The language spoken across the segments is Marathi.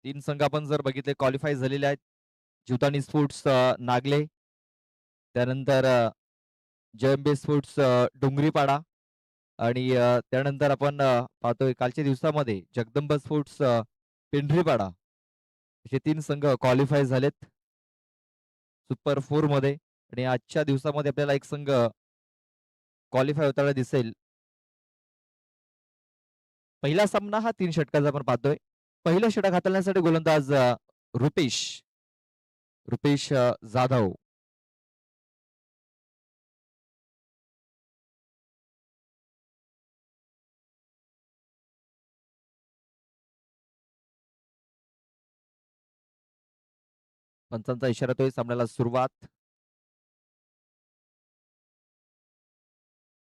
3 संघ आपण जर बघितले क्वालिफाय झालेले आहेत. जीवदानी स्पोर्ट्स नागले, त्यानंतर जय स्पोर्ट्स डोंगरीपाडा आणि त्यानंतर आपण पाहतोय कालच्या दिवसामध्ये जगदंबा स्पोर्ट्स पेंढरीपाडा असे 3 संघ क्वालिफाय झालेत सुपर 4 मध्ये आणि आजच्या दिवसामध्ये आपल्याला एक संघ क्वालिफाय होताना दिसेल. पहिला सामना हा 3 षटकाचा आपण पाहतोय. पहिलं षटक हाताळण्यासाठी गोलंदाज रुपेश रुपेश जाधव. पंचांचा इशारा तोय सामन्याला सुरुवात.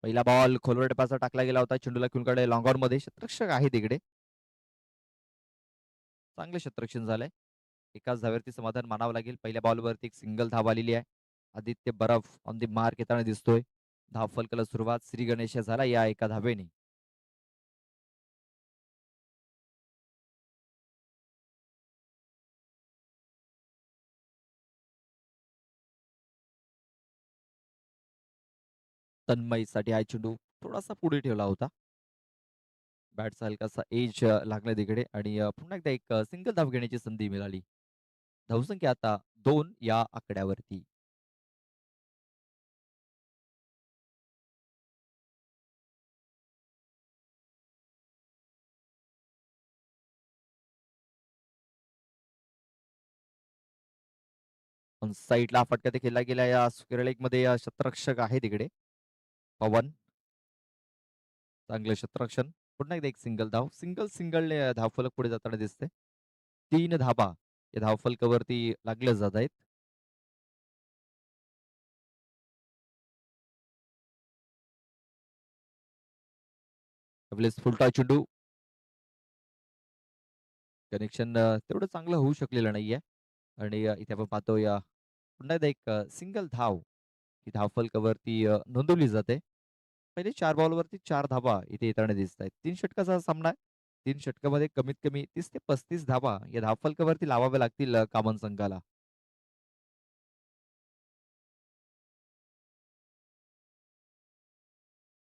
पहिला बॉल खोलवर टप्प्याचा टाकला गेला होता. चेंडूला खेळून लॉंग ऑन मध्ये क्षेत्ररक्षक आहे तिकडे. चांगले क्षेत्ररक्षण झालंय. एकाच धावेवरती समाधान मानावं लागेल. पहिल्या बॉलवरती एक सिंगल धाव आलेली आहे. आदित्य बरफ ऑन दी मार्क येताना दिसतोय. धाव फलकाला सुरुवात श्री गणेश झाला या एका धावेने. तन्मयसाठी हा चेंडू थोडासा पुढे ठेवला होता. बॅटचा हलकासा एज लागला तिकडे आणि पुन्हा एकदा एक सिंगल धाव घेण्याची संधी मिळाली. धावसंख्या आता 2 या आकड्यावरती. साईडला फटका ते खेळला गेला या स्क्वेअर लेग मध्ये क्षेत्ररक्षक आहे तिकडे पवन. चांगलं क्षेत्ररक्षण. पुन्हा एकदा एक सिंगल धाव सिंगल धावफलक पुढे जाताना दिसते. 3 धाबा या धावफलकावरती लागल्या जात आहेत. फुलटा चेंडू कनेक्शन तेवढं चांगलं होऊ शकलेलं नाहीये आणि इथे आपण पाहतोय पुन्हा एकदा एक सिंगल धाव ही धावफलकावरती नोंदवली जाते. पहिले 4 बॉलवरती 4 धाबा इथे येताना दिसत आहेत. 3 षटकाचा सामना आहे. 3 षटकामध्ये कमीत कमी 30 ते 35 धाबा या धावफलकावरती लावाव्या लागतील कामन संघाला.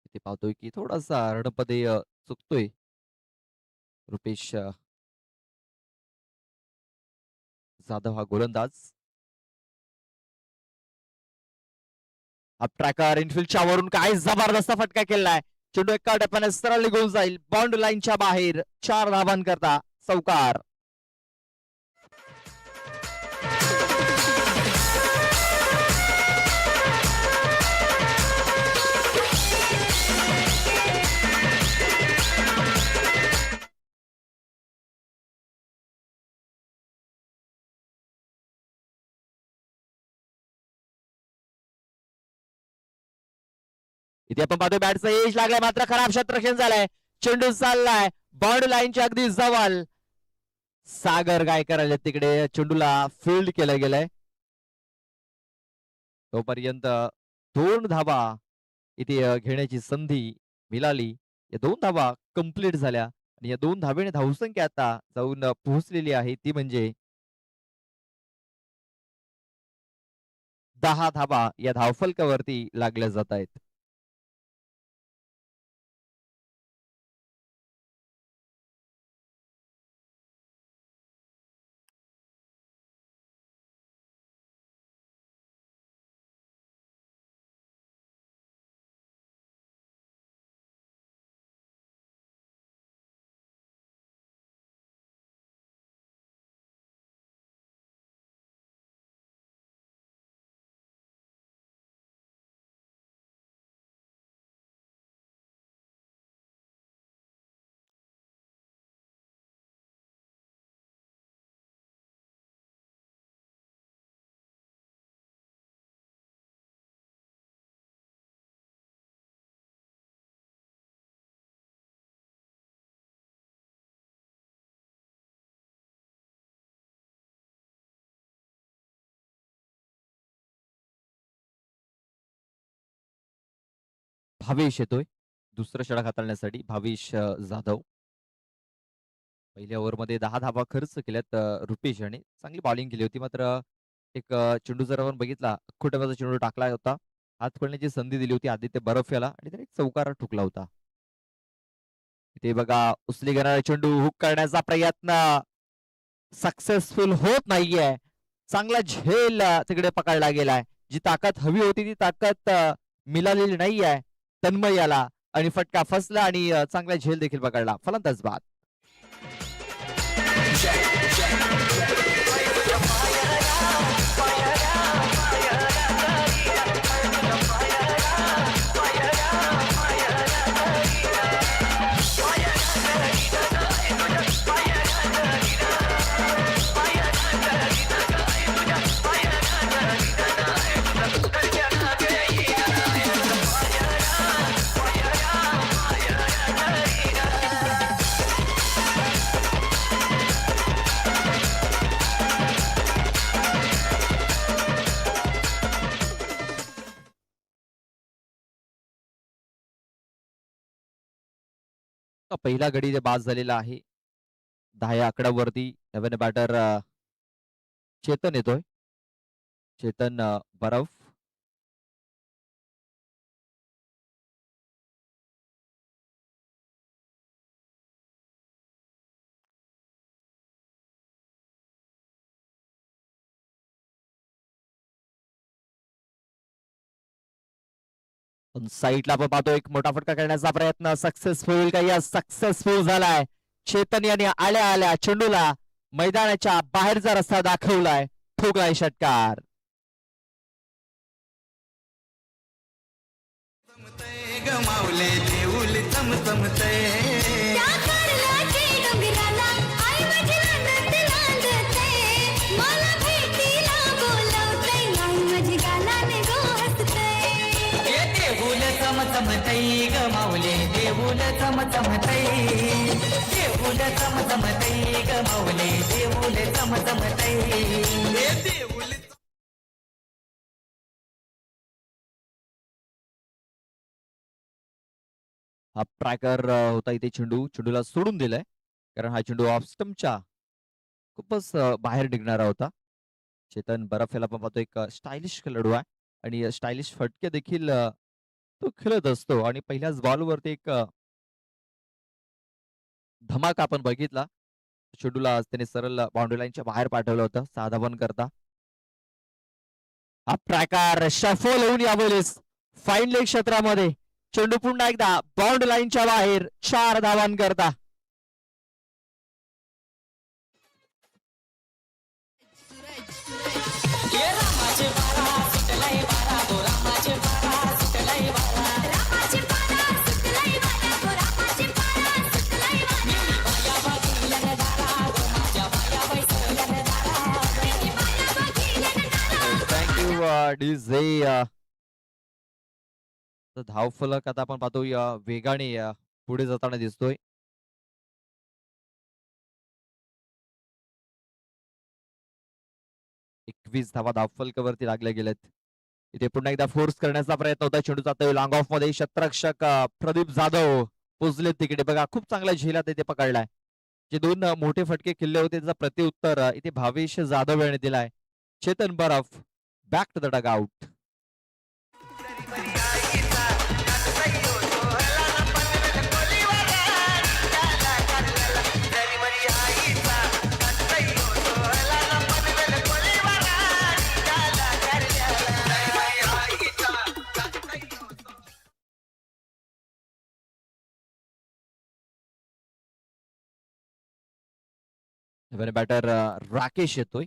इथे पाहतोय की थोडासा रणपदे चुकतोय रुपेश जाधव हा गोलंदाज. ट्रॅकर इनफिल्डच्या वरून काय जबरदस्त फटका केलाय. चेंडू एका टप्प्याने सरळ निघून जाईल बाउंड लाईनच्या बाहेर. 4 धाबांकरता चौकार. इथे आपण पाहतोय बॅटचा एज लागलाय मात्र खराब क्षेत्ररक्षण झालंय. चेंडू चाललाय बाउंड लाईनच्या अगदी जवळ. सागर गायकर तिकडे चेंडूला फील्ड केलं गेलंय. तोपर्यंत 2 धाबा इथे घेण्याची संधी मिळाली. या 2 धाबा कंप्लीट झाल्या आणि या 2 धावेने धावसंख्या आता जाऊन पोहोचलेली आहे ती म्हणजे 10 धाबा या धावफलकावरती लागल्या जात आहेत. भावेश येतोय दुसरं षटक हाताळण्यासाठी. भावेश जाधव पहिल्या ओव्हरमध्ये 10 धावा खर्च केल्यात रुपेश याने. चांगली बॉलिंग केली होती. मात्र एक चेंडू जर आपण बघितला, अख्खुटबाचा चेंडू टाकला होता. हात पडण्याची संधी दिली होती आदित्य बरफ याला आणि त्याने एक चौकार ठोकला होता. इथे बघा उचली घेणारा चेंडू हुक करण्याचा प्रयत्न सक्सेसफुल होत नाहीये. चांगला झेल तिकडे पकडला गेलाय. जी ताकद हवी होती ती ताकद मिळालेली नाहीये तन्मय याला आणि फटका फसला आणि चांगला झेल देखील पकडला. फलंदाज बाद. पहिला गडी जे बाद झालेला आहे 10 या आकड्यावरती. नव्याने बॅटर चेतन येतोय. चेतन बरफ. साईडला आपण पाहतो एक मोठा फटका करण्याचा प्रयत्न सक्सेसफुल काही सक्सेसफुल झालाय. चेतन यांनी आल्या आल्या चेंडूला मैदानाच्या बाहेरचा रस्ता दाखवलाय. ठोकलाय षटकार. गमावले देऊल चमचमते चमचमतई गमावले देऊल चमचमतई देऊल चमचमतई गमावले देऊल चमचमतई देऊल. हा ट्रॅकर होता इथे चेंडूला सोडून दिलाय कारण हा चेंडू ऑफ स्टंपच्या खूपच बाहेर निघणारा होता. चेतन बरफ याला आपण पाहतो एक स्टायलिश खेळाडू आहे आणि स्टायलिश फटके देखील तो खेळत असतो आणि पहिल्याच बॉलवरती एक धमाका आपण बघितला. चेंडूला त्याने सरळ बाउंड्री लाईनच्या बाहेर पाठवलं होतं 6 धावां करता. हा ट्रॅकर शफल होऊन यावेळेस फाईन लेग क्षेत्रामध्ये चेंडू पुन्हा एकदा बाउंड्री लाईनच्या बाहेर 4 धावां करता. डीजे धावफलक आता आपण पाहतो वेगाने पुढे जाताना दिसतोय. एकवीस धावा धावफलकावरती लागल्या गेल्यात. इथे पुन्हा एकदा फोर्स करण्याचा प्रयत्न होता. चेंडू जातोय लॉंग ऑफ मध्ये. शतरक्षक प्रदीप जाधव पोचले तिकडे बघा. खूप चांगला झेलात इथे पकडलाय. जे 2 मोठे फटके खेळले होते त्याचा प्रत्युत्तर इथे भावेश जाधव याने दिलाय. चेतन बरफ back to the dugout. Batter Rakesh येतोय.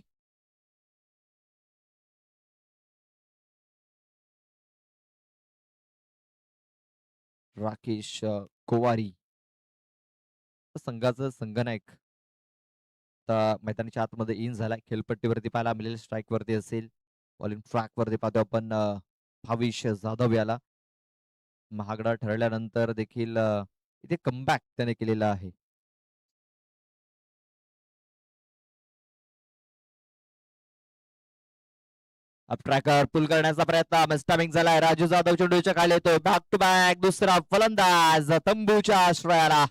राकेश कोवारी संघाचं संघनायक आता मैदानाच्या आतमध्ये इन झालाय. खेळपट्टीवरती पाहायला मिळेल. स्ट्राईक वरती असेल. बॉलिंग ट्रॅक वरती पाहतो आपण भावेश जाधव याला. महागडा ठरल्यानंतर देखील इथे कमबॅक त्याने केलेला आहे. ट्रॅकर पुल करण्याचा प्रयत्न मिस्टॅमिंग झालाय. राजू जाधव चेंडूच्या खाली येतोय. बॅक टू बॅक दुसरा फलंदाज तंबूच्या आश्रयाला.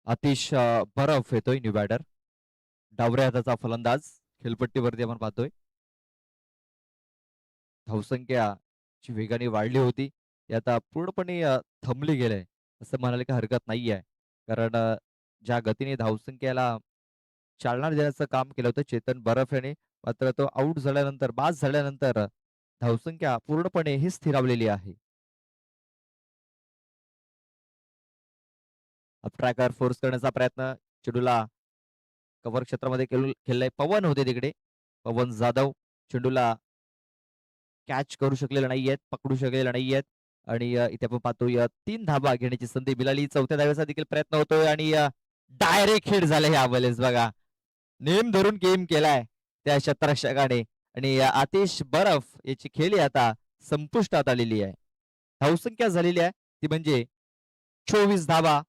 आतिश बरफ येतोय न्यू बॅटर. डावऱ्या हाताचा फलंदाज खेळपट्टीवरती आपण पाहतोय. धावसंख्या जी वेगाने वाढली होती ती आता पूर्णपणे थांबली गेले असं म्हणायला काही हरकत नाही आहे. कारण ज्या गतीने धावसंख्येला चालना देण्याचं काम केलं होतं चेतन बरफ याने, मात्र तो आऊट झाल्यानंतर, बाद झाल्यानंतर धावसंख्या पूर्णपणे ही स्थिरावलेली आहे. ट्रॅकर फोर्स करण्याचा प्रयत्न चेंडूला कव्हर क्षेत्रामध्ये खेळलाय. पवन होते तिकडे. पवन जाधव चेंडूला कॅच करू शकलेले नाहीयेत, पकडू शकलेले नाहीयेत आणि इथे आपण पाहतोय 3 धाबा घेण्याची संधी मिळाली. चौथ्या धावेचा देखील प्रयत्न होतोय आणि डायरेक्ट हिट झाले यावेळेस बघा. नेम धरून गेम केलाय त्या शतरक्षकाने आणि आतिश बरफ याची खेळी आता संपुष्टात आलेली आहे. धावसंख्या झालेली आहे ती म्हणजे 24 धावा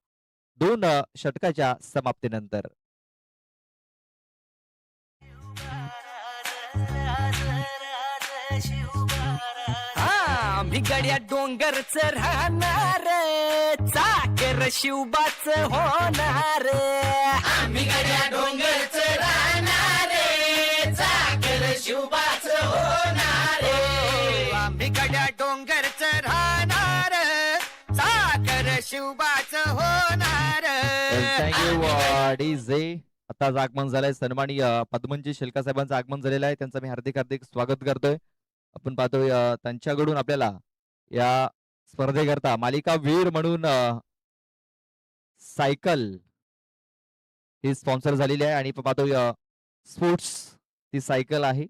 2 षटकाच्या समाप्तीनंतर. आम्ही गड्या डोंगरच राहणार, चाकर शिवबाच होणार. आम्ही गड्या डोंगरच राहणार, चाकर शिवबाच होणार. आम्ही गड्या डोंगरच राहणार, चाकर शिवबाच होणार. Thank you DJ. आताच आगमन झालंय सन्माननीय पद्मनजी शेलका साहेबांचं आगमन झालेलं आहे. त्यांचं मी हार्दिक हार्दिक स्वागत करतोय. आपण पाहतोय त्यांच्याकडून आपल्याला या स्पर्धेकरता मालिका वीर म्हणून सायकल ही स्पॉन्सर झालेली आहे आणि पाहतोय स्पोर्ट्स ती सायकल आहे.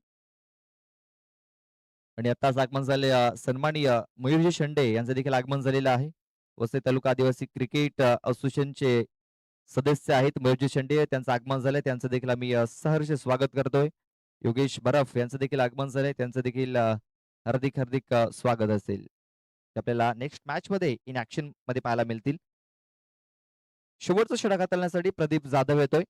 आणि आताच आगमन झाले सन्माननीय मयूरजी शेंडे यांचं देखील आगमन झालेलं आहे. वसई तालुका आदिवासी क्रिकेट असोसिएशनचे सदस्य आहेत मयूरजी शेंडे, त्यांचं आगमन झालंय. त्यांचं देखील आम्ही सहर्ष स्वागत करतोय. योगेश बरफ यांचं देखील आगमन झालंय. त्यांचं देखील हार्दिक हार्दिक स्वागत असेल. आपल्याला नेक्स्ट मॅच मध्ये इन ऍक्शन मध्ये पाहायला मिळतील. शेवटचा षटक हाताळण्यासाठी प्रदीप जाधव येतोय.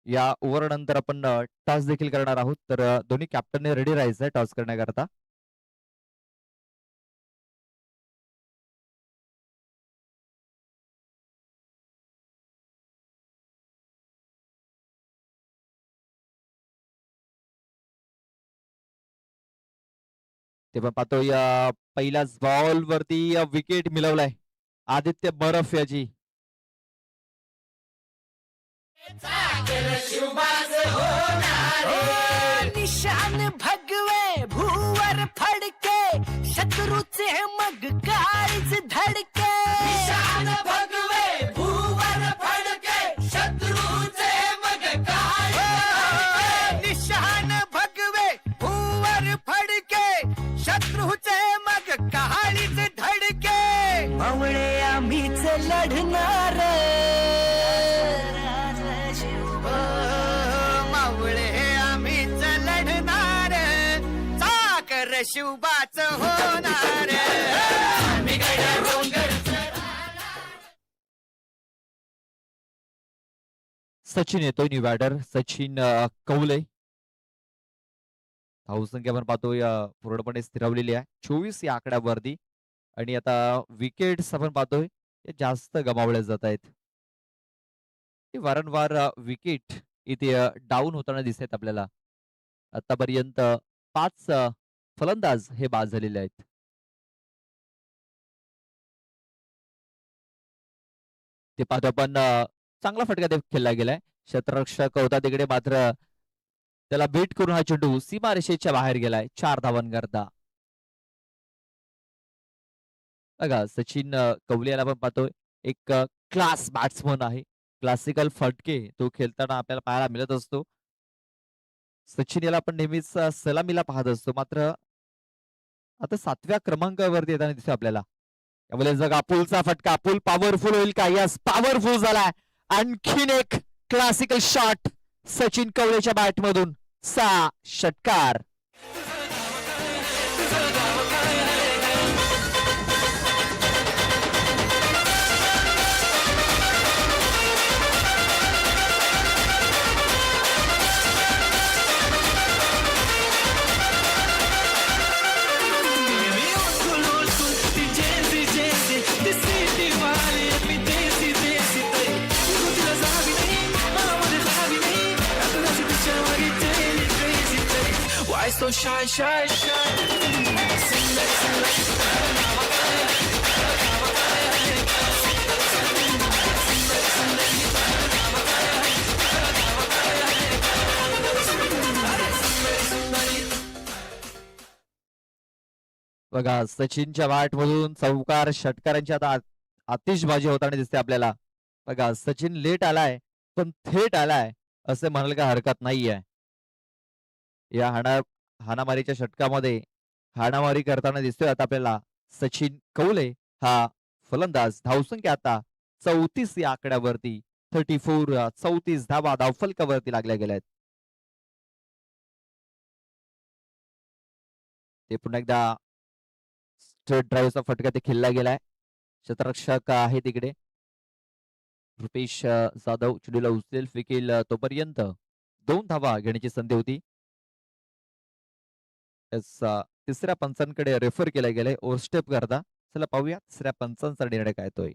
या ओव्हर नंतर आपण टॉस देखील करणार आहोत, तर दोन्ही कॅप्टनने रेडी राहायचंय टॉस करण्याकरता. ते पण पाहतोय पहिल्याच बॉल वरती विकेट मिळवलाय आदित्य बरफ याची. निशान भगवे भूवर फडके, शत्रूचे मग काळीच धडके. निशान भगवे भूवर फडके, शत्रूचे मग काळीच. निशान भगवे भूवर फडके, शत्रूचे मग काळीच धडके. मावळे आम्हीच लढणार, शिवबाच होणार. सचिन येतोय न्यू बॅटर. सचिन कौले. धावसंख्या आपण पाहतोय पूर्णपणे स्थिरावलेली आहे 24 या आकड्यावरती आणि आता विकेट्स आपण पाहतोय जास्त गमावल्या जात आहेत. वारंवार विकेट इथे डाऊन होताना दिसत आहेत आपल्याला. आतापर्यंत 5 फलंदाज हे बाद झालेले आहेत. ते पाहतो आपण चांगला फटका खेळला गेलाय. क्षेत्ररक्षक होता तिकडे, मात्र त्याला बेट करून हा चेंडू सीमारेषेच्या बाहेर गेलाय 4 धावांकरता. बघा सचिन कौले याला आपण पाहतोय एक क्लास बॅट्समन आहे. क्लासिकल फटके तो खेळताना आपल्याला पाहायला मिळत असतो. सचिन याला आपण नेहमीच सलामीला पाहत असतो, मात्र आता 7व्या क्रमांकावरती येताना दिसतो आपल्याला. यावेळेस जग अपुलचा फटका, अपुल पॉवरफुल होईल का? यस, पॉवरफुल झालाय. आणखीन एक क्लासिकल शॉट सचिन कवळेच्या बॅट मधून. 6 षटकार. असतो शाय शाय शाय. बघा सचिनच्या बॅटमधून चौकार षटकारांची आता आतिषबाजी होताना दिसते आपल्याला. बघा सचिन लेट आलाय पण थेट आलाय असे म्हणायला काही हरकत नाहीये. या हाणामारीच्या षटकामध्ये हाणामारी करताना दिसतोय आता आपल्याला सचिन कौले हा फलंदाज. धावसंख्या आता 34 या आकड्यावरती 34 34 धावा धावफलकावरती लागल्या गेल्यात. ते पुन्हा एकदा स्ट्रेट ड्राईव्हचा फटका ते खेळला गेलाय. क्षेत्ररक्षक आहे तिकडे रुपेश जाधव चेंडूला उचलेल फेकेल तोपर्यंत 2 धावा घेण्याची संधी होती. तिसऱ्या पंचांकडे रेफर केलं गेलंय ओव्हरस्टेप करता. चला पाहूया तिसऱ्या पंचांचा निर्णय काय तोय.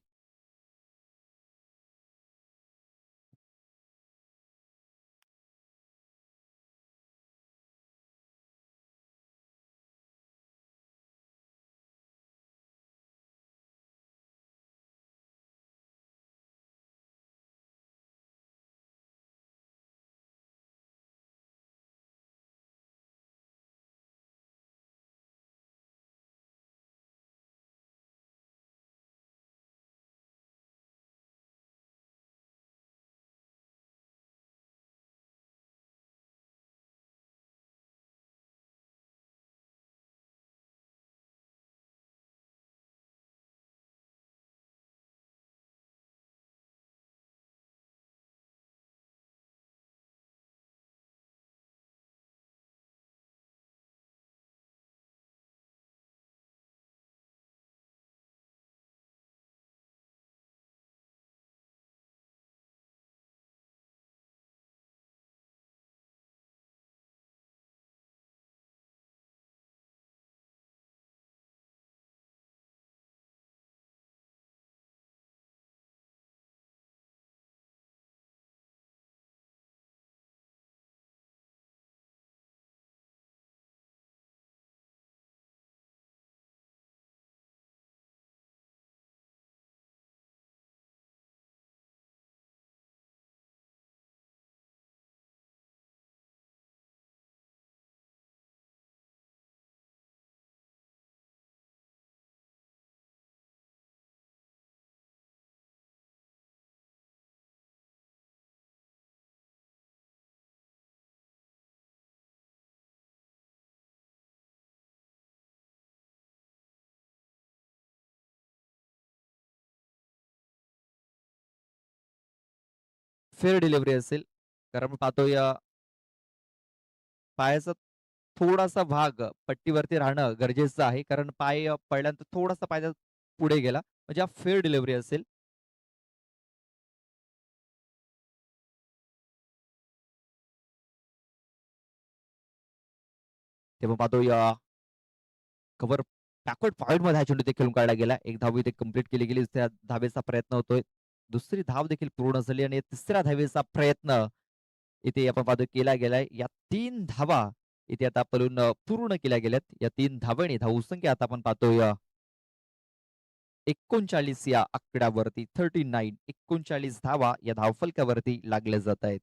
फेअर डिलिव्हरी असेल कारण आपण पाहतो या पायाचा थोडासा भाग पट्टीवरती राहणं गरजेचं आहे कारण पाय पडल्यानंतर थोडासा पाय पुढे गेला म्हणजे हा फेअर डिलिव्हरी असेल. तेव्हा पाहतो या कव्हर बॅकवर्ड पॉइंट मध्ये हा चेंडू ते खेळून काढला गेला. एक धाव इथे कंप्लीट केली गेली. त्या धावेचा प्रयत्न होतोय. दुसरी धाव देखील पूर्ण झाली आणि तिसऱ्या धावेचा प्रयत्न इथे आपण पाहतो केला गेलाय. या 3 धावा इथे आता पळून पूर्ण केल्या गेल्यात. या 3 धावांनी धावसंख्या आता आपण पाहतोय 39 या आकड्यावरती 39 39 धावा या धावफलकावरती लागल्या जात आहेत.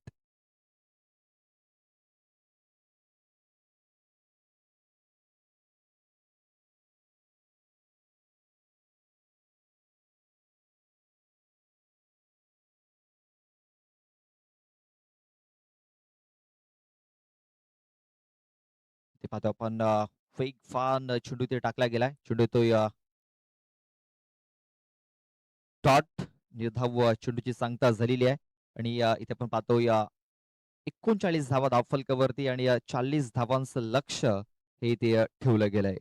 ते पाहतो आपण फेक फान चेंडू ते टाकला गेलाय. चेंडू तो डॉट निर्धाव चेंडूची सांगता झालेली आहे आणि इथे आपण पाहतो या 39 धावा धावफलकावरती आणि 40 धावांचं लक्ष हे इथे ठेवलं गेलंय.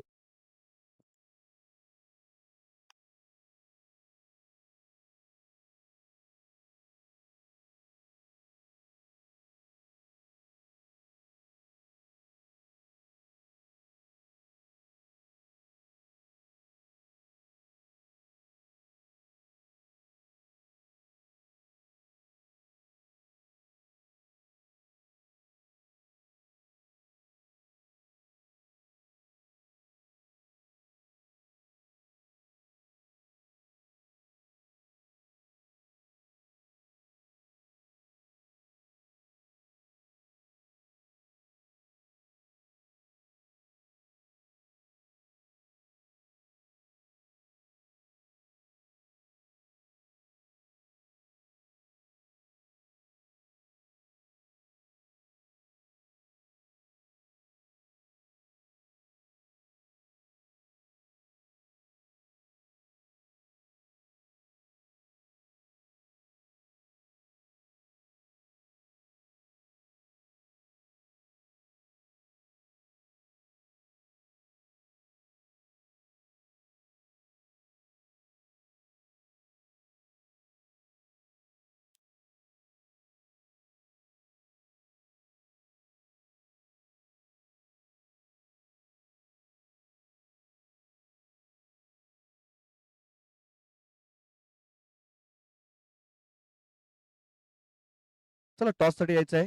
चला टॉस साठी यायचं आहे.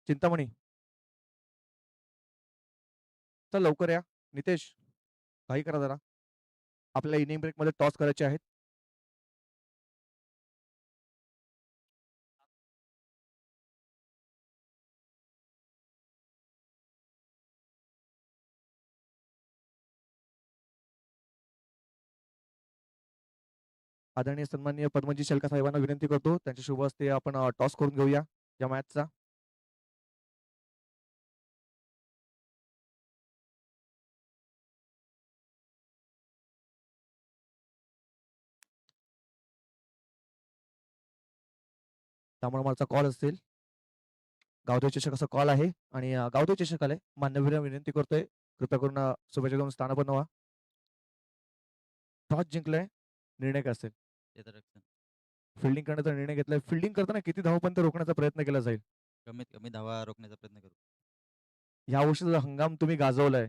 चिंतामणी, चल लवकर या. नितेश, काही करा जरा. आपल्याला इनिंग ब्रेक मध्ये टॉस करायचे आहेत. आदरणीय सन्माननीय पद्मजी शलका साहेबांना विनंती करतो, त्यांच्या शुभ हस्ते आपण टॉस करून घेऊया या मॅचचा. त्यामुळे माझा कॉल असेल. गावदेव चषक कॉल आहे आणि गावदेव चषक आलाय. मान्यवरांना विनंती करतोय, कृपया करून शुभेच्छा देऊन स्थान बनवा. टॉस जिंकलाय, निर्णय काय असेल? फिल्डिंग करण्याचा निर्णय घेतलाय. फिल्डिंग करताना किती धावपर्यंत रोखण्याचा प्रयत्न केला जाईल? कमीत कमी धावा रोखण्याचा प्रयत्न करू. या वर्षीचा हंगाम तुम्ही गाजवलाय.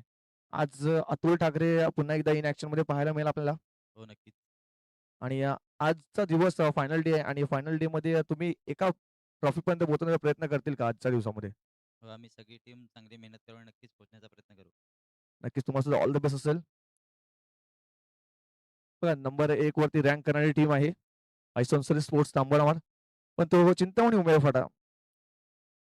आज अतुल ठाकरे पुन्हा एकदा इन ऍक्शन मध्ये पाहायला मिळेल आपल्याला. हो नक्कीच. आणि आजचा दिवस फायनल डे आहे आणि फायनल डे मध्ये तुम्ही एका ट्रॉफी पर्यंत पोहोचण्याचा प्रयत्न करतील का आजच्या दिवसामध्ये? हो, आम्ही सगळी टीम चांगली मेहनत करू आणि नक्कीच पोहोचण्याचा प्रयत्न करू. नक्कीच तुम्हाला ऑल द बेस्ट असेल. बघा नंबर 1 वरती रँक करणारी टीम आहे आयसोन्सरी स्पोर्ट्स तांबडमाड, पण तो चिंतामणी उमेद फाटा.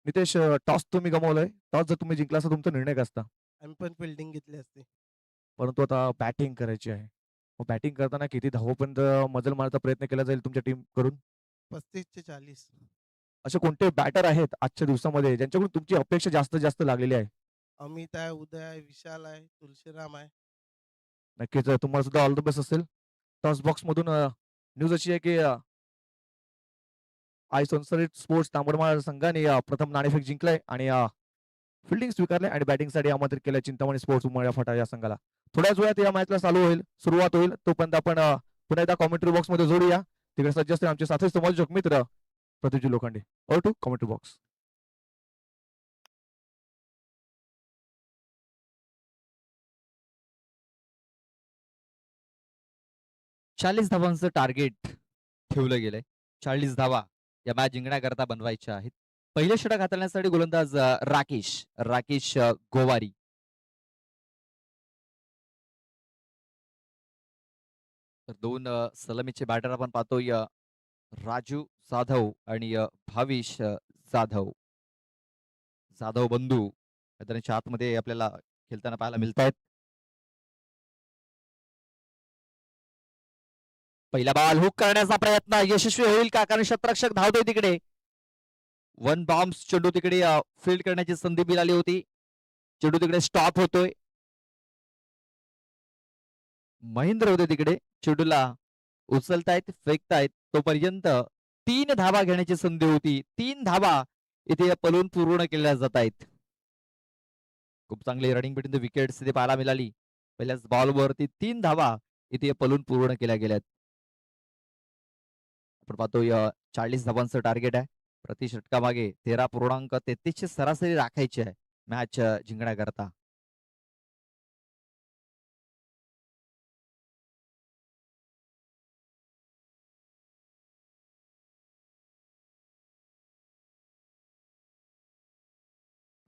नितेश, टॉस तुम्ही गमावलाय. टॉस जर तुम्ही जिंकला असता तुमचा निर्णय काय असता? आम्ही पण फिल्डिंग घेतली असती. परंतु आता बॅटिंग करायची आहे. मग बॅटिंग करताना किती धावपर्यंत मजल मारण्याचा प्रयत्न केला जाईल तुमच्या टीम कडून? 35 ते 40. असे कोणते बॅटर आहेत आजच्या दिवसामध्ये ज्यांच्याकडून तुमची अपेक्षा जास्त जास्त लागलेली आहे? अमित आहे, उदय आहे, विशाल आहे, तुलसीराम आहे. नक्कीच तुम्हाला सुद्धा ऑल द बेस्ट असेल. टॉस बॉक्स मधून न्यूज अशी आहे की आयसोन्सरी स्पोर्ट्स तांबडमाळ संघाने प्रथम नाणेफेक जिंकलाय आणि फिल्डिंग स्वीकारले आणि बॅटिंगसाठी आमंत्रित केलं चिंतामणी स्पोर्ट्स उमळ्या फाटा या संघाला. थोड्याच वेळात या मॅचला चालू होईल, सुरुवात होईल. तोपर्यंत आपण पुन्हा एकदा कॉमेंट्री बॉक्स मध्ये जोडूया. तिकडे सज्ज असतील आमचे साथी समालोचक मित्र Pradeepji Lokhande. Over to commentary box. 40 धावांचं टार्गेट ठेवलं गेलंय. 40 धावा या मॅच जिंकण्याकरता बनवायच्या आहेत. पहिले षटक हाताळण्यासाठी गोलंदाज राकेश गोवारी. तर दोन सलामीचे बॅटर आपण पाहतोय, राजू जाधव आणि भाविश जाधव. जाधव बंधू त्यांच्या आतमध्ये आपल्याला खेळताना पाहायला मिळत आहेत. पहिला बॉल हुक करण्याचा प्रयत्न यशस्वी होईल का? कारण शतरक्षक धावतोय तिकडे. वन बॉम्ब्स चेंडू तिकडे फील्ड करण्याची संधी मिळाली होती. चेंडू तिकडे स्टॉप होतोय. महेंद्र होते तिकडे, चेंडूला उचलतायत, फेकतायत. तोपर्यंत 3 धावा घेण्याची संधी होती. 3 धावा इथे पलून पूर्ण केल्या जात आहेत. खूप चांगली रनिंग बिटवीन द विकेट्स इथे पाहायला मिळाली. पहिल्याच बॉलवरती 3 धावा इथे पलून पूर्ण केल्या गेल्यात. आपण पाहतोय 40 धावांचं टार्गेट आहे. प्रति षटकामागे 13.33 सरासरी राखायची आहे मॅच जिंकण्याकरता.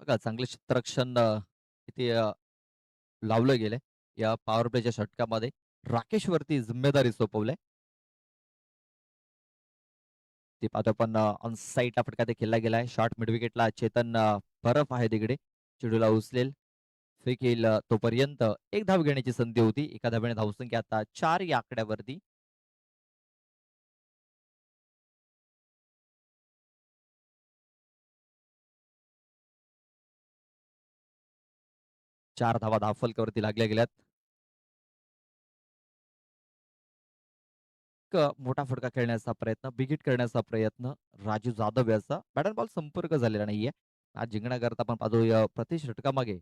बघा चांगले क्षेत्ररक्षण इथे लावलं गेलंय या पॉवर प्लेच्या षटकामध्ये. राकेश वरती जिम्मेदारी सोपवलंय. ते पाहतो आपण ऑन साईडला फटका ते खेळला गेलाय. शॉर्ट मिड विकेटला चेतन परब आहे तिकडे, चेंडूला उचलेल, फेकेल. तोपर्यंत 1 धाव घेण्याची संधी होती. एका धावेने धावसंख्या आता 4 या आकड्यावरती. चार धावा धावफलकावरती लागल्या गेल्यात. मोठा फटका खेळण्याचा प्रयत्न, बिगिट करण्याचा प्रयत्न राजू जाधव याचा. बॅट अँड बॉल संपर्क झालेला नाहीये. आज जिंकण्याकरता आपण पाहतोय प्रति षटकामागे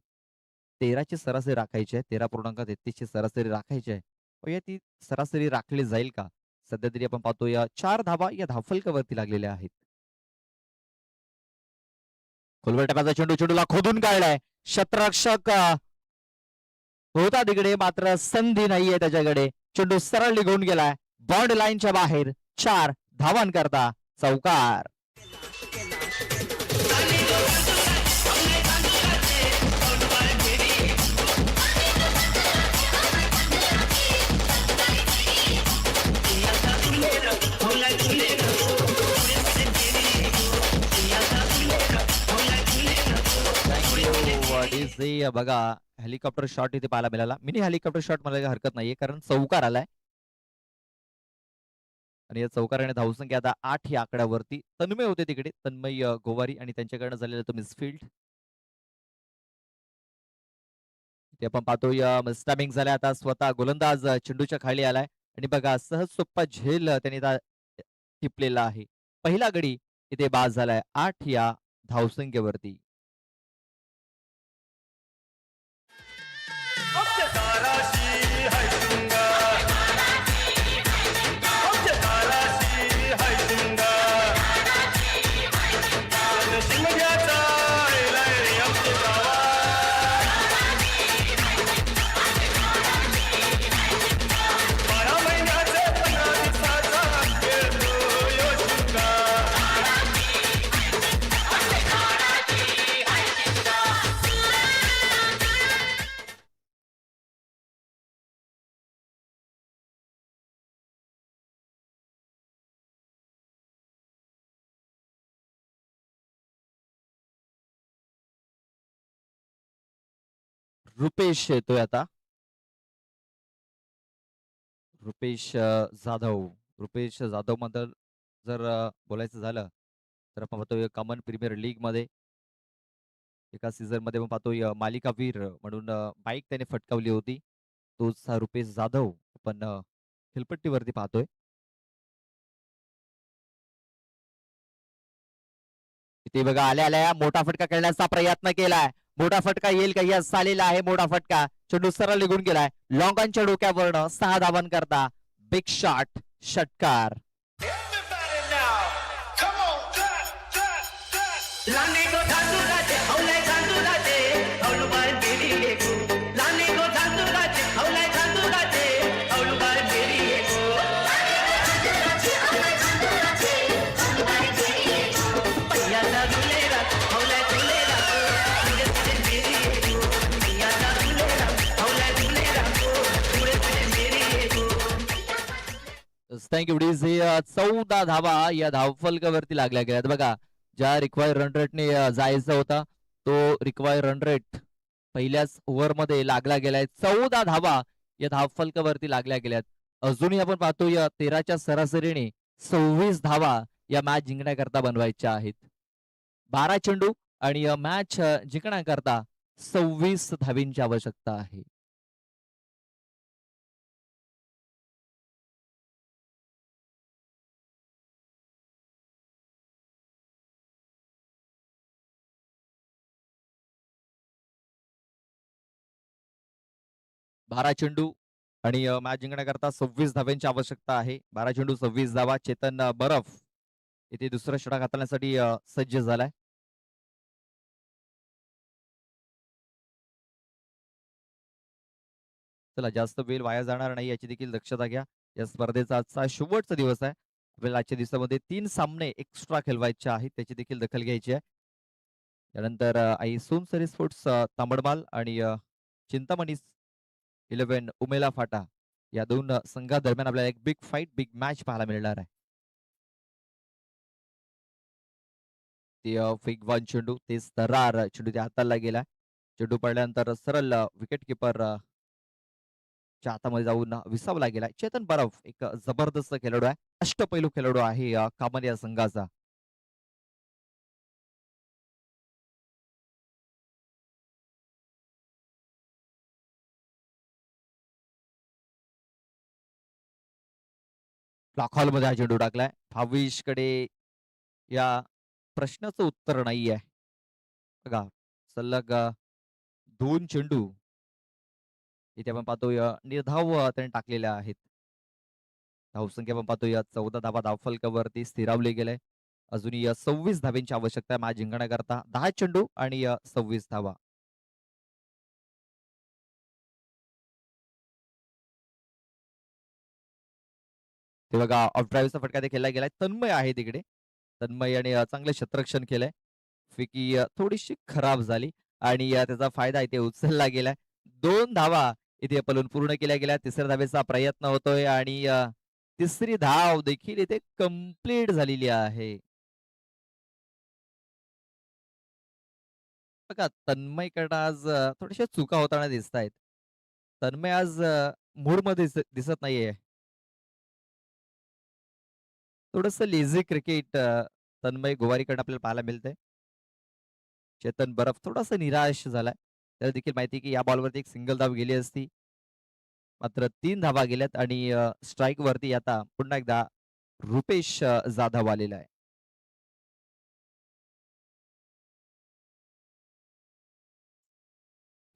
13ची सरासरी राखायची आहे. 13.33ची सरासरी राखायची आहे. या ती सरासरी राखली जाईल का? सध्या तरी आपण पाहतोय 4 धावा या धावफलकावरती लागलेल्या आहेत. खोलवर टप्प्याचा चेंडू, चेंडूला खोदून काढलाय. शतरक्षक होता तिकडे, मात्र संधी नाहीये त्याच्याकडे. चेंडू सरळ निघून गेलाय बाउंड लाईनच्या बाहेर. 4 धावांकरता चौकार. DC बघा हेलिकॉप्टर शॉट इथे पाहायला मिळाला. मिनी हेलिकॉप्टर शॉट मला काही हरकत नाहीये कारण चौकार आलाय आणि या चौकाराने धावसंख्या आता 8 या आकड्यावरती. तन्मय होते तिकडे, तन्मय गोवारी आणि त्यांच्याकडनं झालेला तो मिसफील्ड. ते आपण पाहतोय स्टॅबिंग झालाय आता स्वतः गोलंदाज चेंडूच्या खाली आलाय आणि बघा सहज सोप्पा झेल त्यांनी टिपलेला आहे. पहिला गडी इथे बाद झालाय 8 या धावसंख्येवरती. आमच्या दाराशी हाय शृंगार आमच्या दाराशी हाय शृंगार शिमग्याचा आलाय रे आमच्या गावात 12 महिन्याचे 15 दिवसाचा खेळतो यो शृंगार रुपेश येतोय आता. रुपेश जाधव. रुपेश जाधव बद्दल जर बोलायचं झालं तर आपण पाहतोय कॉमन प्रीमियर लीग मध्ये एका सीझन मध्ये आपण पाहतोय मालिकावीर म्हणून बाईक त्याने फटकावली होती. तोच हा रुपेश जाधव आपण खेळपट्टीवरती पाहतोय. इथे बघा आल्या आल्या मोठा फटका खेळण्याचा प्रयत्न केलाय. मोठा फटका येईल का? यस आलेला आहे मोठा फटका. चेंडू सरळ निघून गेलाय. लॉंग ऑनच्या डोक्यावरनं 6 धावन करता बिग शॉट षटकार. Everybody now, come on, clap, clap, clap. लाने को धांधू गाते हौले धांधू गाते हौलू बार बेरी लेको लाने को धांधू गाते हौले धांधू गाते हौलू बार बेरी लेको पैया दा दुलेरा हौले दुलेरा तुझे तुझे बेरी लेको पैया दा दुलेरा हौले दुलेरा तुझे तुझे बेरी लेको. Thank you DS. 14 धावा या धावफलकावरती लागल्या गेल्यात. बघा ज्या रिक्वायर रन रेटने जायचा होता तो रिक्वायर रन रेट पहिल्याच ओव्हरमध्ये लागला गेलाय. 14 धावा या धावफलकावरती लागल्या गेल्यात. अजूनही आपण पाहतो या 13च्या सरासरीने 26 धावा या मॅच जिंकण्याकरता बनवायच्या आहेत. 12 चेंडू आणि मॅच जिंकण्याकरता 26 धावींची आवश्यकता आहे. बारा चेंडू आणि मॅच जिंकण्याकरता 26 धाव्यांची आवश्यकता आहे. 12 चेंडू 26 धावा. चेतन बरफ इथे दुसरं षटक हाताळण्यासाठी सज्ज झालाय. चला जास्त वेळ वाया जाणार नाही याची देखील दक्षता घ्या. या स्पर्धेचा आजचा शेवटचा दिवस आहे. आपल्याला आजच्या दिवसामध्ये 3 सामने एक्स्ट्रा खेळवायचे आहेत त्याची देखील दखल घ्यायची आहे. त्यानंतर आई सोनसरी स्पोर्ट्स तांबडमाल आणि चिंतामणी 11 उमेला फाटा या दोन संघादरम्यान आपल्याला एक बिग फाईट बिग मॅच पाहायला मिळणार आहे. ते वेगवान चेंडू तेच तरार चेंडू त्या हाताला गेला. चेंडू पडल्यानंतर सरळ विकेट किपर च्या हातामध्ये जाऊन विसावला गेला. चेतन बरफ एक जबरदस्त खेळाडू आहे. अष्टपैलू खेळाडू आहे कामन या संघाचा. ब्लॉक हॉल मध्ये हा चेंडू टाकलाय. भाविश कडे या प्रश्नाचं उत्तर नाही आहे. बघा सलग 2 चेंडू इथे आपण पाहतोय निर्धाव त्याने टाकलेल्या आहेत. धावसंख्या आपण पाहतोय 14 धावा धावफलकावरती स्थिरावले गेले. अजूनही 26 धाव्यांची आवश्यकता आहे मॅच जिंकण्याकरता. 10 चेंडू आणि 26 धावा. ते बघा ऑफ ड्राईव्हचा फटका ते खेळला गेलाय. तन्मय आहे तिकडे तन्मय याने चांगलं क्षेत्ररक्षण केलंय. फिकी थोडीशी खराब झाली आणि त्याचा फायदा इथे उचलला गेलाय. 2 धावा इथे पलून पूर्ण केल्या गेल्या. तिसऱ्या धावेचा प्रयत्न होतोय आणि तिसरी धाव देखील इथे कंप्लीट झालेली आहे. बघा तन्मयकडनं आज थोड्याशा चुका होताना दिसतायत. तन्मय आज मूडमध्ये दिसत नाहीये. थोडंसं लेझी क्रिकेट तन्मय गोवारीकडनं आपल्याला पाहायला मिळतंय. चेतन बरफ थोडासा निराश झालाय. त्याला देखील माहिती आहे की या बॉलवरती एक सिंगल धाव गेली असती. मात्र 3 धावा गेल्यात आणि स्ट्राईक वरती आता पुन्हा एकदा रुपेश जाधव आलेला आहे.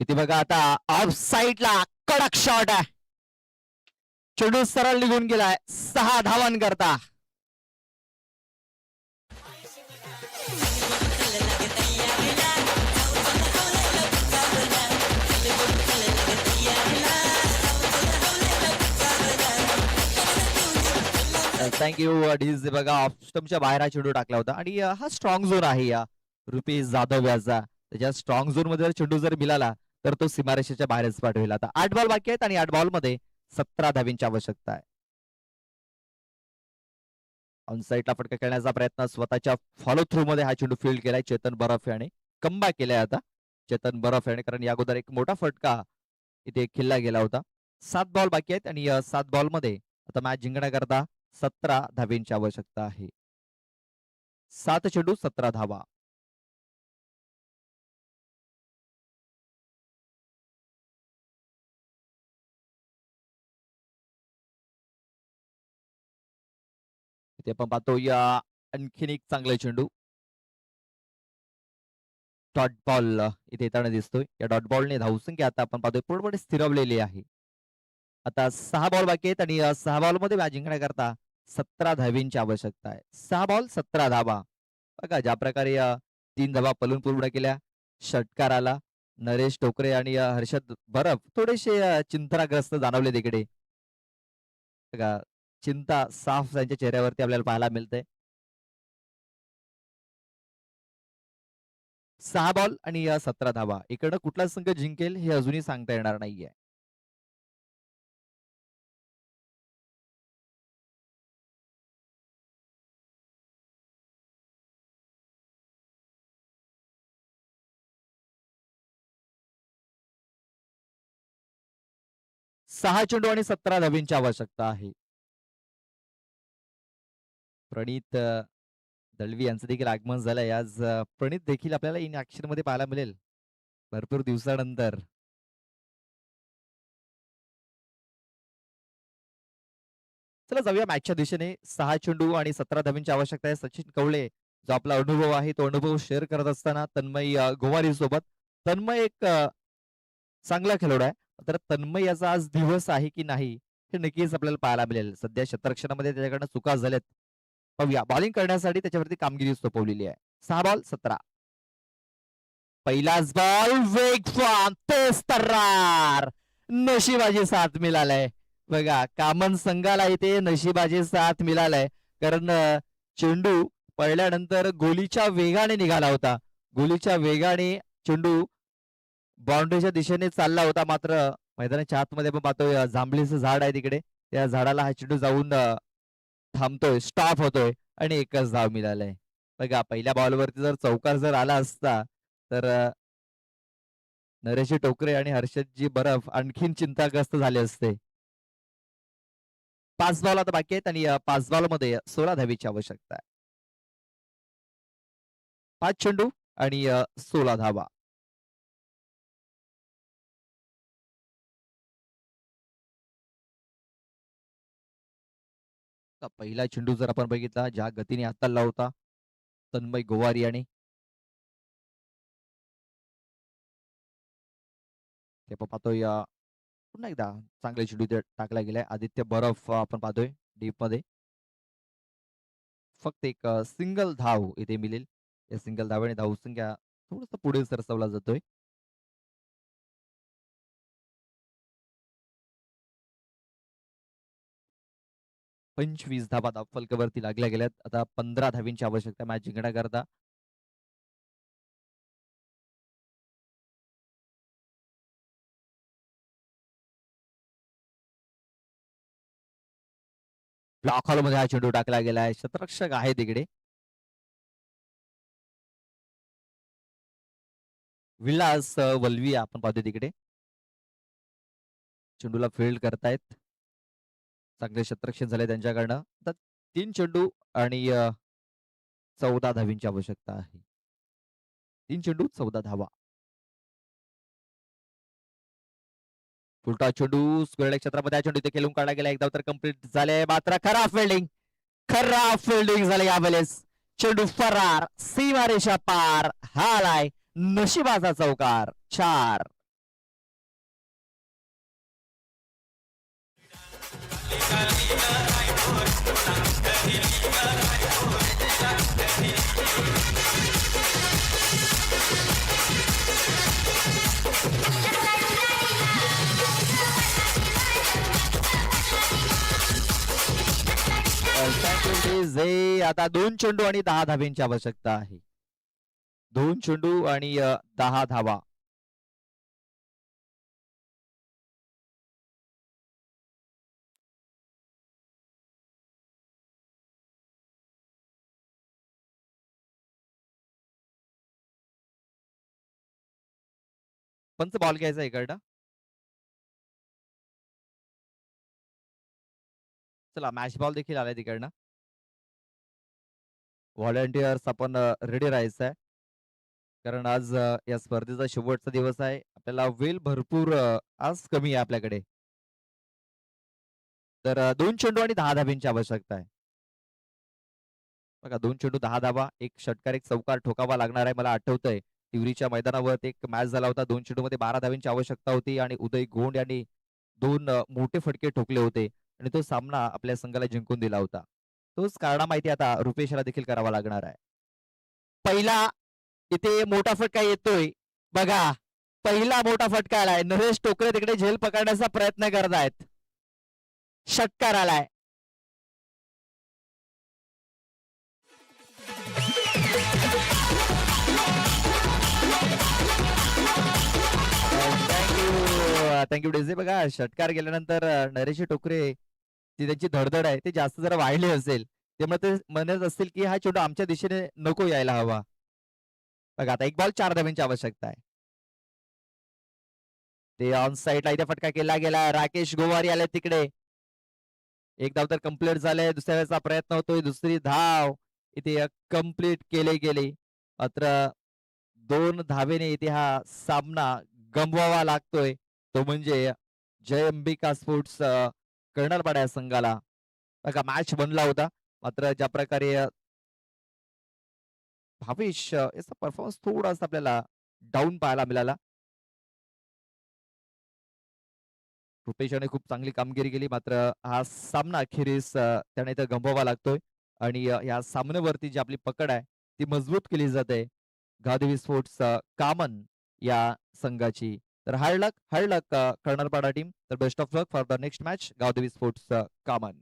इथे बघा आता ऑफ साईडला कडक शॉट आहे. चेंडू सरळ निघून गेलाय 6 धावांकरता. थँक्यू डीजे बघा ऑफ स्टंपच्या बाहेर हा चेंडू टाकला होता आणि हा स्ट्रॉंग झोन आहे या रुपेश जाधव याचा. त्याच्या स्ट्रॉंग झोन मध्ये जर चेंडू जर मिळाला तर तो सीमारेषेच्या बाहेरच पाठवेल. आता 8 बॉल बाकी आहेत आणि 8 बॉल मध्ये 17 धावींची आवश्यकता आहे. ऑन साईडला फटका खेळण्याचा प्रयत्न स्वतःच्या फॉलो थ्रू मध्ये हा चेंडू फील्ड केलाय चेतन बरफ याने. कमबॅक केलाय आता चेतन बरफ याने, कारण या अगोदर एक मोठा फटका इथे खेळला गेला होता. 7 बॉल बाकी आहेत आणि 7 बॉल मध्ये आता मॅच जिंकण्याकरता 17 धावींची आवश्यकता आहे. 7 चेंडू 17 धावा. इथे आपण पाहतो या आणखीन एक चांगला चेंडू डॉट बॉल इथे येताना दिसतोय. या डॉट बॉलने धावसंख्या आता आपण पाहतोय पूर्णपणे स्थिरवलेली आहे. आता 6 बॉल बाकी आहेत आणि 6 बॉल मध्ये मॅच जिंकण्याकरता 17 धावींची आवश्यकता आहे. 6 बॉल 17 धावा. बघा ज्या प्रकारे 3 धावा पलून पूर्ण केल्या. षटकार आला. नरेश टोकरे आणि हर्षद बरफ थोडेसे चिंताग्रस्त जाणवले तिकडे. बघा चिंता साफ त्यांच्या चेहऱ्यावरती आपल्याला पाहायला मिळते. 6 बॉल आणि 17 धावा. इकडनं कुठला संघ जिंकेल हे अजूनही सांगता येणार नाहीये. सहा चेंडू आणि 17 धावींची आवश्यकता आहे. प्रणित दळवी यांचं देखील आगमन झालंय. आज प्रणित देखील आपल्याला इन ऍक्शन मध्ये पाहायला मिळेल भरपूर दिवसानंतर. चला जाऊया मॅचच्या दिशेने. 6 चेंडू आणि 17 धावींची आवश्यकता आहे. सचिन कवळे जो आपला अनुभव आहे तो अनुभव शेअर करत असताना तन्मय गोवारी सोबत. तन्मय एक चांगला खेळाडू आहे. तर तन्मय याचा आज दिवस आहे की नाही हे नक्कीच आपल्याला पाहायला मिळेल. सध्या क्षेत्ररक्षणामध्ये त्याच्याकडनं चुका झाल्यात. पाहूया बॉलिंग करण्यासाठी त्याच्यावरती कामगिरी सोपवलेली आहे. 6 बॉल 17. पहिलाच बॉल वेगवान तेज तर्रार. नशिबाची साथ मिळालाय. बघा कामन संघाला इथे नशिबाची साथ मिळालाय, कारण चेंडू पडल्यानंतर गोलीच्या वेगाने निघाला होता. गोलीच्या वेगाने चेंडू बाउंड्रीच्या दिशेने चालला होता. मात्र मैदानाच्या आतमध्ये आपण पाहतोय जांभळीचं झाड आहे तिकडे. त्या झाडाला हा चेंडू जाऊन थांबतोय, स्टॉप होतोय आणि एकच धाव मिळालाय. बघा पहिल्या बॉलवरती जर चौकार जर आला असता तर नरेश टोकरे आणि हर्षदजी बरफ आणखीन चिंताग्रस्त झाले असते. 5 बॉल आता बाकी आहेत आणि 5 बॉल मध्ये 16 धावीची आवश्यकता आहे. 5 चेंडू आणि 16 धावा. पहिला चेंडू जर आपण बघितला ज्या गतीने हाताळला होता तन्मय गोवारी याने, ते आपण पाहतोय पुन्हा एकदा चांगले चेंडू इथे टाकला गेलाय. आदित्य बरफ आपण पाहतोय डीप मध्ये. फक्त एक सिंगल धाव इथे मिळेल. या सिंगल धावेने धावसंख्या थोडस पुढे सरसवला जातोय. 25 धावा धावफलकावरती लागल्या गेल्यात. आता 15 धावींची आवश्यकता मॅच जिंकण्याकरता. ब्लॉक हॉलमध्ये हा चेंडू टाकला गेलाय. शतरक्षक आहे तिकडे. विलास वल्वी आपण पाहतो तिकडे. चेंडूला फील्ड करतायत. चांगले शतरक्षण झाले त्यांच्याकडनं. आता 3 चेंडू आणि 14 धावींची आवश्यकता आहे. 3 चेंडू 14 धावा. फुलटा चेंडू स्क्वेअर क्षेत्रामध्ये हा चेंडू इथे खेळून काढला गेला. एकदा तर कंप्लीट झाले मात्र खराब फिल्डिंग झाली यावेळेस. चेंडू फरार सीमारेषा पार. हा आलाय नशिबाचा चौकार. 4. आता 2 चेंडू आणि 10 धावींची आवश्यकता आहे. 2 चेंडू आणि 10 धावा. पंच बॉल घ्यायचा इकडनं. चला मॅच बॉल देखील आलाय तिकडनं. व्हॉलंटियर्स आपण रेडी राहायचंय. कारण आज या स्पर्धेचा शेवटचा दिवस आहे. आपल्याला वेळ भरपूर आज कमी आहे आपल्याकडे. तर 2 चेंडू आणि 10 धावींची आवश्यकता आहे. बघा 2 चेंडू 10 धावा. एक षटकार एक चौकार ठोकावा लागणार आहे. मला आठवतंय तिवरीच्या मैदानावर एक मॅच झाला होता. 2 चेंडू मध्ये 12 धावींची आवश्यकता होती आणि उदय गोंड यांनी 2 मोठे फटके ठोकले होते आणि तो सामना आपल्या संघाला जिंकून दिला होता. तोच कारणा माहिती आता रुपेशला देखील करावा लागणार आहे. पहिला इथे मोठा फटका येतोय. बघा पहिला मोठा फटका आलाय. नरेश टोकरे तिकडे झेल पकडण्याचा प्रयत्न करतायत. षटकार आलाय. Thank you Daisy. बघा षटकार गेल्यानंतर नरेश टोकरे ती त्यांची धडधड आहे ते जास्त जरा वाढली असेल. त्यामुळे ते म्हणत असतील की हा चेंडू आमच्या दिशेने नको यायला हवा. बघा आता 1 बॉल 4 धाव्यांची आवश्यकता आहे. ते ऑन साइडला इथे फटका केला गेला. राकेश गोवारी आले तिकडे. 1 धाव तर कंप्लीट झाले. दुसऱ्या वेळेचा प्रयत्न होतोय. दुसरी धाव इथे कंप्लीट केली गेली. मात्र 2 धावेने इथे हा सामना गमवावा लागतोय. तो म्हणजे जय अंबिका स्पोर्ट्स कर्नलपाडा या संघाला. बघा मॅच बनला होता. मात्र ज्या प्रकारे भावेश याचा परफॉर्मन्स थोडासा आपल्याला डाऊन पाहायला मिळाला. रुपेशाने खूप चांगली कामगिरी केली. मात्र हा सामना अखेरीस त्याने इथं गमवावा लागतोय आणि या सामन्यावरती जी आपली पकड आहे ती मजबूत केली जाते गावदेवी स्पोर्ट्स कामन या संघाची. तर हार्ड लक कर्नलपाडा टीम. तर best of luck for the next match Gavdevi sports Kaman.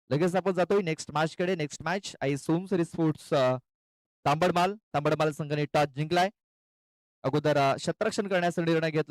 लगेच आपण जातोय नेक्स्ट मॅच कडे. नेक्स्ट मॅच आई सोमसरी स्पोर्ट्स तांबडमाल संघाने टॉस जिंकलाय. अगोदर क्षेत्ररक्षण करण्याचा निर्णय घेतला.